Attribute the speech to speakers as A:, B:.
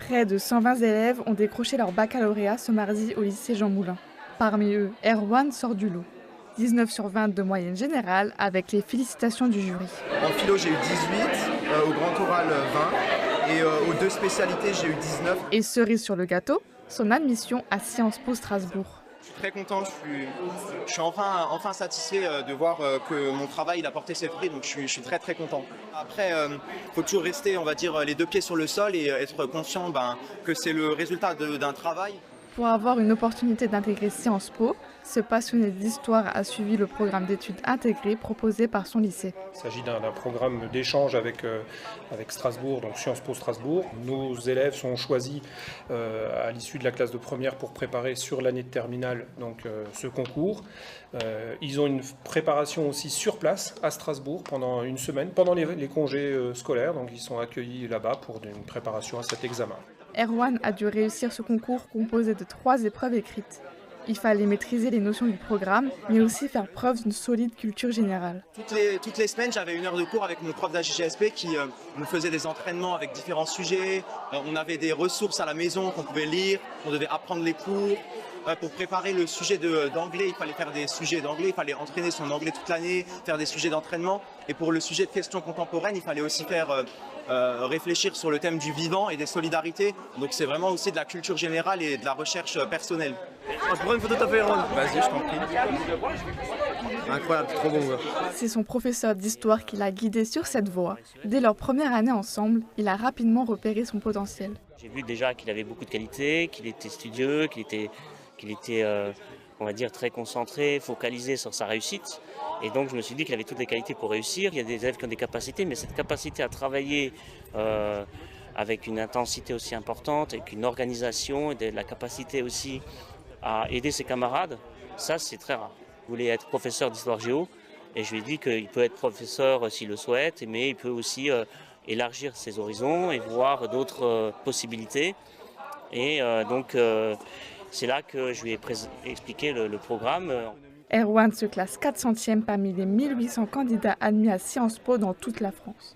A: Près de 120 élèves ont décroché leur baccalauréat ce mardi au lycée Jean Moulin. Parmi eux, Erwan sort du lot. 19 sur 20 de moyenne générale avec les félicitations du jury.
B: En philo, j'ai eu 18, au grand oral 20 et aux deux spécialités, j'ai eu 19.
A: Et cerise sur le gâteau, son admission à Sciences Po Strasbourg.
B: Je suis très content, je suis enfin satisfait de voir que mon travail il a porté ses fruits, donc je suis très content. Après, il faut toujours rester, on va dire, les deux pieds sur le sol et être conscient que c'est le résultat d'un travail.
A: Pour avoir une opportunité d'intégrer Sciences Po, ce passionné d'histoire a suivi le programme d'études intégrées proposé par son lycée.
C: Il s'agit d'un programme d'échange avec Strasbourg, donc Sciences Po Strasbourg. Nos élèves sont choisis à l'issue de la classe de première pour préparer sur l'année de terminale ce concours. Ils ont une préparation aussi sur place à Strasbourg pendant une semaine, pendant les congés scolaires. Donc ils sont accueillis là-bas pour une préparation à cet examen.
A: Erwan a dû réussir ce concours composé de 3 épreuves écrites. Il fallait maîtriser les notions du programme, mais aussi faire preuve d'une solide culture générale.
B: Toutes les semaines, j'avais une heure de cours avec mon prof d'AGGSP qui nous faisait des entraînements avec différents sujets. On avait des ressources à la maison qu'on pouvait lire, on devait apprendre les cours. Pour préparer le sujet d'anglais, il fallait faire des sujets d'anglais, il fallait entraîner son anglais toute l'année, faire des sujets d'entraînement. Et pour le sujet de questions contemporaines, il fallait aussi faire réfléchir sur le thème du vivant et des solidarités. Donc c'est vraiment aussi de la culture générale et de la recherche personnelle. Je prends une photo de ta Erwan. Vas-y, je t'en prie. Incroyable, trop bon gars.
A: C'est son professeur d'histoire qui l'a guidé sur cette voie. Dès leur première année ensemble, il a rapidement repéré son potentiel.
D: J'ai vu déjà qu'il avait beaucoup de qualités, qu'il était studieux, qu'il était on va dire, très concentré, focalisé sur sa réussite. Et donc je me suis dit qu'il avait toutes les qualités pour réussir. Il y a des élèves qui ont des capacités, mais cette capacité à travailler avec une intensité aussi importante, avec une organisation et la capacité aussi à aider ses camarades, ça c'est très rare. Il voulait être professeur d'histoire géo et je lui ai dit qu'il peut être professeur s'il le souhaite, mais il peut aussi élargir ses horizons et voir d'autres possibilités. Et c'est là que je lui ai expliqué le programme.
A: Erwan se classe 400e parmi les 1800 candidats admis à Sciences Po dans toute la France.